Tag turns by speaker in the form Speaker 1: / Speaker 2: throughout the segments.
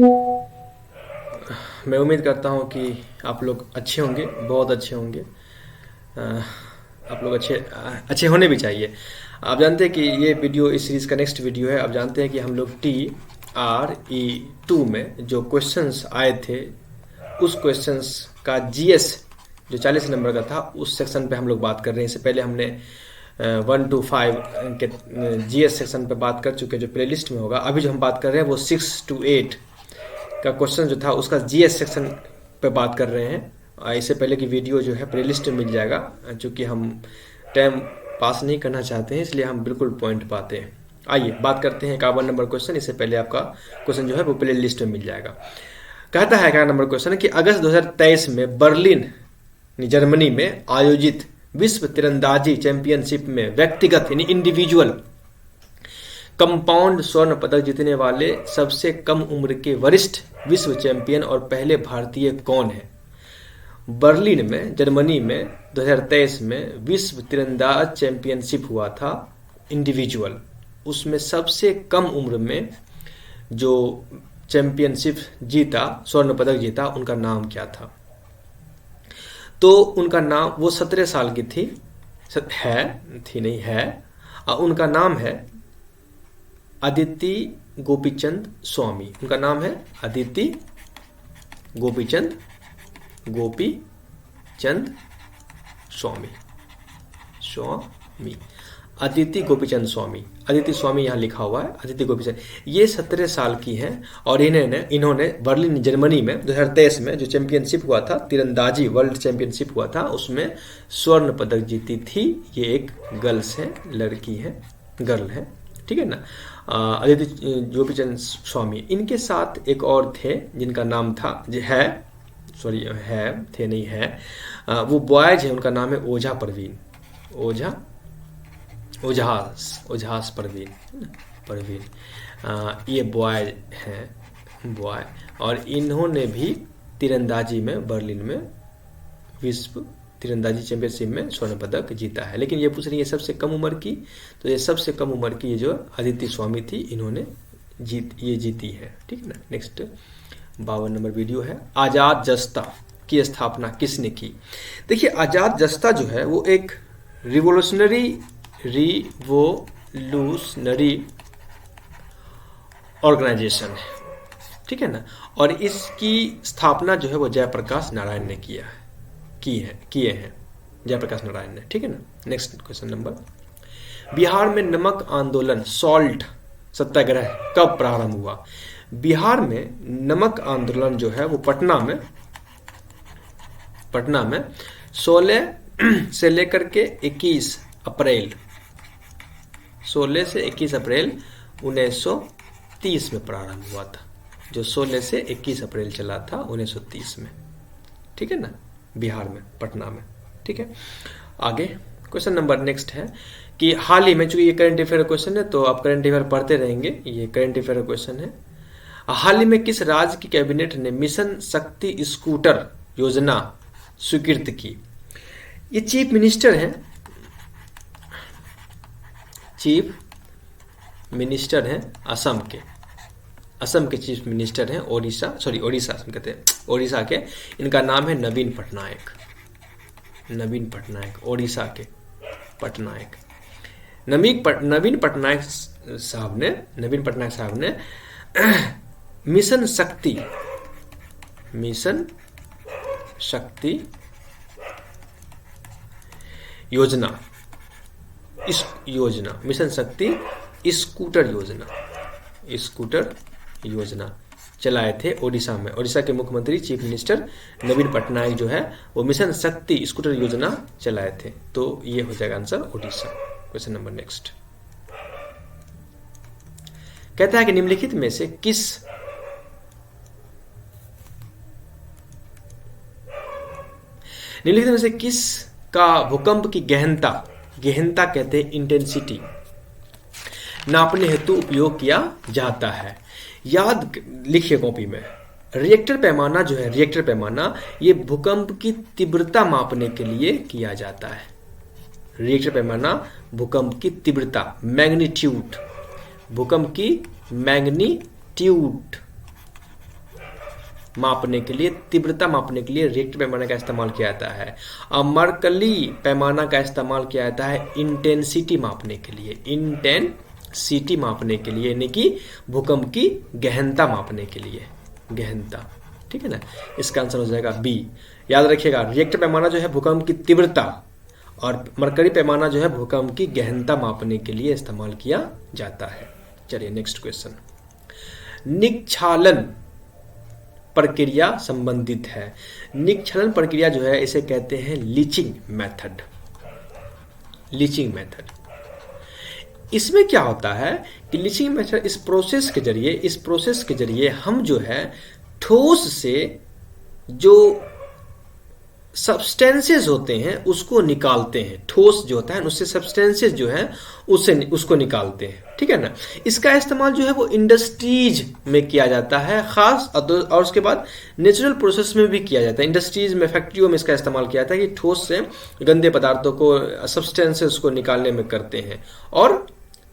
Speaker 1: मैं उम्मीद करता हूँ कि आप लोग अच्छे होंगे, बहुत अच्छे होंगे। अ, आप लोग अच्छे अच्छे होने भी चाहिए। आप जानते हैं कि ये वीडियो इस सीरीज़ का नेक्स्ट वीडियो है। आप जानते हैं कि हम लोग TRE 2 में जो क्वेश्चंस आए थे, उस क्वेश्चंस का GS जो 40 नंबर का था, उस सेक्शन पे हम लोग बात कर रहे हैं। इससे पहले हमने 1 to 5 के GS सेक्शन पे बात कर चुके हैं, जो प्लेलिस्ट में होगा। अभी जो हम बात कर रहे हैं वो 6 to 8 का क्वेश्चन जो था, उसका GS सेक्शन पे बात कर रहे हैं। इससे पहले की वीडियो जो है प्लेलिस्ट में मिल जाएगा। चूँकि हम टाइम पास नहीं करना चाहते हैं, इसलिए हम बिल्कुल पॉइंट पाते हैं। आइए बात करते हैं 51 नंबर क्वेश्चन। इससे पहले आपका क्वेश्चन जो है वो प्ले लिस्ट में मिल जाएगा। कहता है 51 नंबर क्वेश्चन कि अगस्त 2023 में बर्लिन जर्मनी में आयोजित विश्व तीरंदाजी चैंपियनशिप में व्यक्तिगत यानी इंडिविजुअल कंपाउंड स्वर्ण पदक जीतने वाले सबसे कम उम्र के वरिष्ठ विश्व चैंपियन और पहले भारतीय कौन है? बर्लिन में जर्मनी में 2023 में विश्व तीरंदाज चैंपियनशिप हुआ था, इंडिविजुअल। उसमें सबसे कम उम्र में जो चैंपियनशिप जीता, स्वर्ण पदक जीता, उनका नाम क्या था? तो उनका नाम, वो 17 साल की थी, थी नहीं है, उनका नाम है अदिति गोपीचंद स्वामी। उनका नाम है अदिति गोपीचंद स्वामी। अदिति गोपीचंद स्वामी, अदिति स्वामी यहाँ लिखा हुआ है, अदिति गोपीचंद। ये 17 साल की हैं और इन्होंने बर्लिन जर्मनी में 2023 में जो चैंपियनशिप हुआ था, तीरंदाजी वर्ल्ड चैंपियनशिप हुआ था, उसमें स्वर्ण पदक जीती थी। ये एक गर्ल्स है, लड़की है, गर्ल है, ठीक है ना। अदिति गोपीचंद स्वामी। इनके साथ एक और थे जिनका नाम था, वो बॉयज है, उनका नाम है ओझा परवीन, ओझास परवीन। ये बॉय हैं, बॉय। और इन्होंने भी तीरंदाजी में बर्लिन में विश्व तीरंदाजी चैंपियनशिप में स्वर्ण पदक जीता है। लेकिन ये पूछ रही है सबसे कम उम्र की, तो ये सबसे कम उम्र की ये जो अदिति स्वामी थी, इन्होंने जीती है, ठीक है ना। नेक्स्ट 52 नंबर वीडियो है, आज़ाद जस्ता की स्थापना किसने की? देखिए, आज़ाद जस्ता जो है वो एक रिवोल्यूशनरी ऑर्गेनाइजेशन है, ठीक है ना। और इसकी स्थापना जो है वो जयप्रकाश नारायण ने किए हैं, जयप्रकाश नारायण ने, ठीक है ना। नेक्स्ट क्वेश्चन नंबर, बिहार में नमक आंदोलन सॉल्ट सत्याग्रह कब प्रारंभ हुआ? बिहार में नमक आंदोलन जो है वो पटना में 16 से लेकर के 21 अप्रैल 1930 में प्रारंभ हुआ था। जो 16 से 21 अप्रैल चला था 1930 में, ठीक है ना, बिहार में, पटना में, ठीक है। आगे क्वेश्चन नंबर नेक्स्ट है कि हाल ही में, चूंकि ये करंट अफेयर क्वेश्चन है तो आप करंट अफेयर पढ़ते रहेंगे, ये करंट अफेयर क्वेश्चन है। हाल ही में किस राज्य की कैबिनेट ने मिशन शक्ति स्कूटर योजना स्वीकृत की? ये चीफ मिनिस्टर हैं असम के चीफ मिनिस्टर हैं, ओडिशा के। इनका नाम है नवीन पटनायक, ओडिशा के पटनायक। नवीन पटनायक साहब ने मिशन शक्ति योजना, मिशन शक्ति स्कूटर योजना चलाए थे ओडिशा में। ओडिशा के मुख्यमंत्री चीफ मिनिस्टर नवीन पटनायक जो है वो मिशन शक्ति स्कूटर योजना चलाए थे। तो ये हो जाएगा answer, Odisha. Question number next कहता है कि निम्नलिखित में से किस का भूकंप की गहनता कहते हैं, इंटेंसिटी, नापने हेतु उपयोग किया जाता है? याद लिखिए कॉपी में। रिएक्टर पैमाना ये भूकंप की तीव्रता मापने के लिए किया जाता है। रिएक्टर पैमाना भूकंप की तीव्रता, मैग्नीट्यूड, भूकंप की मैग्नीट्यूड मापने के लिए, तीव्रता मापने के लिए रिएक्टर पैमाना का इस्तेमाल किया जाता है। और मरकली पैमाना का इस्तेमाल किया जाता है इंटेंसिटी मापने के लिए, इंटेंसिटी मापने के लिए, यानी कि भूकंप की गहनता मापने के लिए, गहनता। ठीक है ना, इसका आंसर हो जाएगा बी। याद रखिएगा, रिएक्टर पैमाना जो है भूकंप की तीव्रता और मरकरी पैमाना जो है भूकंप की गहनता मापने के लिए इस्तेमाल किया जाता है। चलिए नेक्स्ट क्वेश्चन। निक्षालन प्रक्रिया संबंधित है। निक्षालन प्रक्रिया जो है इसे कहते हैं लीचिंग मेथड, लीचिंग मेथड। इसमें क्या होता है कि लीचिंग मेथड, इस प्रोसेस के जरिए हम जो है ठोस से जो सब्सटेंसेस होते हैं उसको निकालते हैं। ठोस जो होता है उससे सब्सटेंसेस जो है उसको निकालते हैं। ठीक है ना, इसका इस्तेमाल जो है वो इंडस्ट्रीज में किया जाता है खास, और उसके बाद नेचुरल प्रोसेस में भी किया जाता है। इंडस्ट्रीज में, फैक्ट्रियों में इसका इस्तेमाल किया जाता है कि ठोस से गंदे पदार्थों को, सब्सटेंसेस को निकालने में करते हैं। और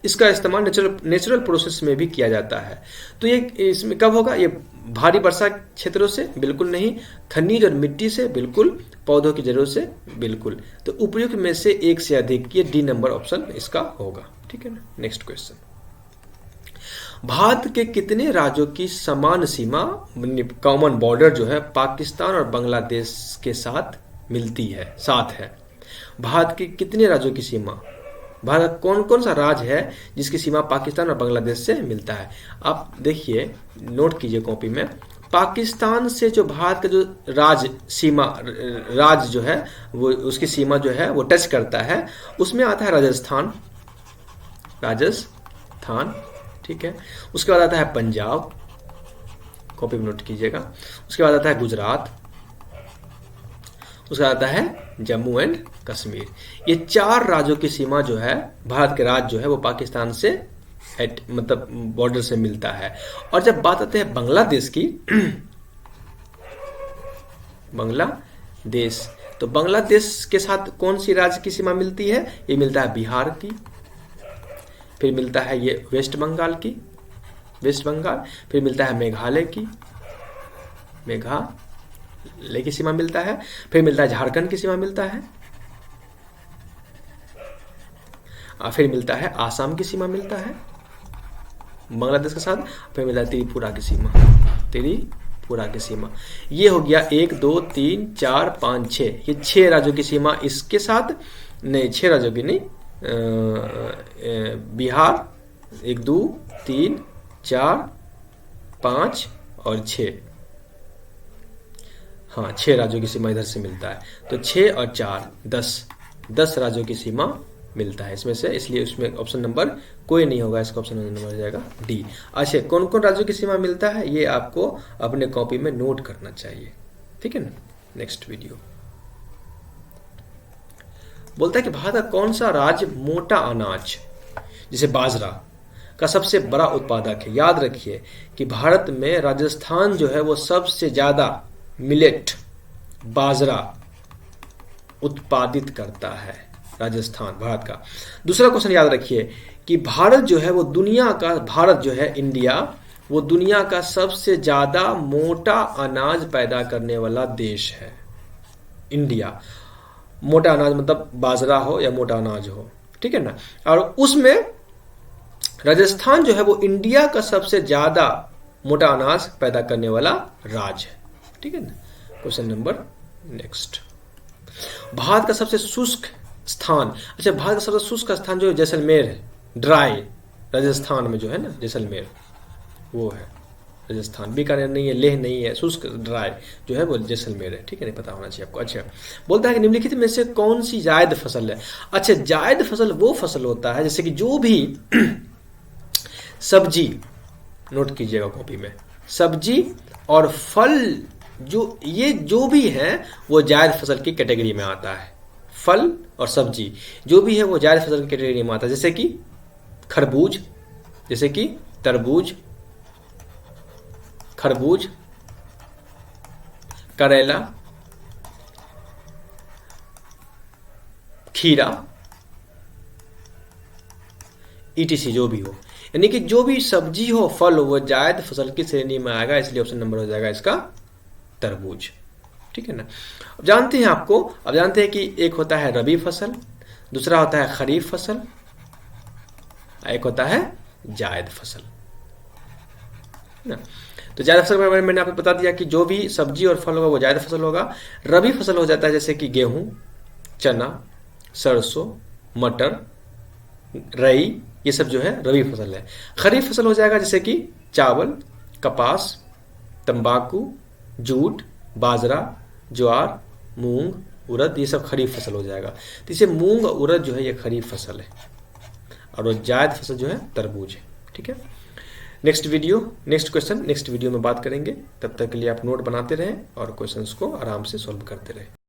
Speaker 1: इसका इस्तेमाल नेचुरल प्रोसेस में भी किया जाता है। तो ये इसमें कब होगा? ये भारी वर्षा क्षेत्रों से बिल्कुल नहीं, खनिज और मिट्टी से बिल्कुल, पौधों की जरूरत से बिल्कुल। तो उपयुक्त में से एक से अधिक, ये डी नंबर ऑप्शन इसका होगा। ठीक है ना, नेक्स्ट क्वेश्चन। भारत के कितने राज्यों की समान सीमा, कॉमन बॉर्डर जो है पाकिस्तान और बांग्लादेश के साथ मिलती है, साथ है? भारत के कितने राज्यों की सीमा, भारत कौन कौन सा राज्य है जिसकी सीमा पाकिस्तान और बांग्लादेश से मिलता है? आप देखिए, नोट कीजिए कॉपी में। पाकिस्तान से जो भारत का जो राज्य जो है वो, उसकी सीमा जो है वो टच करता है, उसमें आता है राजस्थान, ठीक है। उसके बाद आता है पंजाब, कॉपी में नोट कीजिएगा। उसके बाद आता है गुजरात, उसका आता है जम्मू एंड कश्मीर। ये 4 राज्यों की सीमा जो है, भारत के राज्य जो है वो पाकिस्तान से मतलब बॉर्डर से मिलता है। और जब बात आती है बांग्लादेश की, बांग्लादेश, तो बांग्लादेश के साथ कौन सी राज्य की सीमा मिलती है? ये मिलता है बिहार की, फिर मिलता है ये वेस्ट बंगाल, फिर मिलता है मेघालय की सीमा मिलता है, फिर मिलता है झारखंड की सीमा मिलता है, और फिर मिलता है आसाम की सीमा मिलता है बांग्लादेश के साथ, फिर मिलता है त्रिपुरा की सीमा। ये हो गया 1 2 3 4 5 6, ये 6 राज्यों की सीमा इसके साथ, नहीं 6 राज्यों की नहीं, बिहार 1 2 3 4 5 और 6, हाँ 6 राज्यों की सीमा इधर से मिलता है। तो 6 और 4 10 राज्यों की सीमा मिलता है इसमें से, इसलिए उसमें ऑप्शन नंबर कोई नहीं होगा, इसका ऑप्शन नंबर हो जाएगा डी। अच्छा, कौन कौन राज्यों की सीमा मिलता है ये आपको अपने कॉपी में नोट करना चाहिए। ठीक है ना, नेक्स्ट वीडियो बोलता है कि भारत का कौन सा राज्य मोटा अनाज जैसे बाजरा का सबसे बड़ा उत्पादक है? याद रखिए कि भारत में राजस्थान जो है वो सबसे ज्यादा मिलेट, बाजरा उत्पादित करता है, राजस्थान भारत का। दूसरा क्वेश्चन याद रखिए कि भारत जो है वो भारत जो है इंडिया, वो दुनिया का सबसे ज्यादा मोटा अनाज पैदा करने वाला देश है। इंडिया, मोटा अनाज मतलब बाजरा हो या मोटा अनाज हो, ठीक है ना। और उसमें राजस्थान जो है वो इंडिया का सबसे ज्यादा मोटा अनाज पैदा करने वाला राज्य है। ठीक है ना। क्वेश्चन नंबर नेक्स्ट, भारत का सबसे शुष्क स्थान, अच्छा भारत का सबसे शुष्क स्थान जो है जैसलमेर है, ड्राई, राजस्थान में जो है ना जैसलमेर, वो है राजस्थान। बीकानेर नहीं है, लेह नहीं है, शुष्क ड्राई जो है वो जैसलमेर है। ठीक है, नहीं पता होना चाहिए आपको। अच्छा, बोलता है कि निम्नलिखित में से कौन सी जायद फसल है? अच्छा, जायद फसल वो फसल होता है जैसे कि जो भी सब्जी, नोट कीजिएगा कॉपी में, सब्जी और फल जो भी है वो जायद फसल की कैटेगरी में आता है। फल और सब्जी जो भी है वो जायद फसल की कैटेगरी में आता है, जैसे कि खरबूज, जैसे कि तरबूज, खरबूज, करेला, खीरा, ETC जो भी हो, यानी कि जो भी सब्जी हो, फल हो, वो जायद फसल की श्रेणी में आएगा, इसलिए ऑप्शन नंबर हो जाएगा इसका तरबूज। ठीक है ना। अब जानते हैं अब जानते हैं कि एक होता है रबी फसल, दूसरा होता है खरीफ फसल, एक होता है जायद फसल ना। तो जायद फसल के बारे में मैंने आपको बता दिया कि जो भी सब्जी और फल होगा वो जायद फसल होगा। रबी फसल हो जाता है जैसे कि गेहूं, चना, सरसों, मटर, राई, ये सब जो है रबी फसल है। खरीफ फसल हो जाएगा जैसे कि चावल, कपास, तंबाकू, जूट, बाजरा, ज्वार, मूंग, उड़द, ये सब खरीफ फसल हो जाएगा। तो इसे मूंग और उड़द जो है ये खरीफ फसल है, और वो जायद फसल जो है तरबूज है। ठीक है। नेक्स्ट क्वेश्चन नेक्स्ट वीडियो में बात करेंगे। तब तक के लिए आप नोट बनाते रहें और क्वेश्चंस को आराम से सॉल्व करते रहें।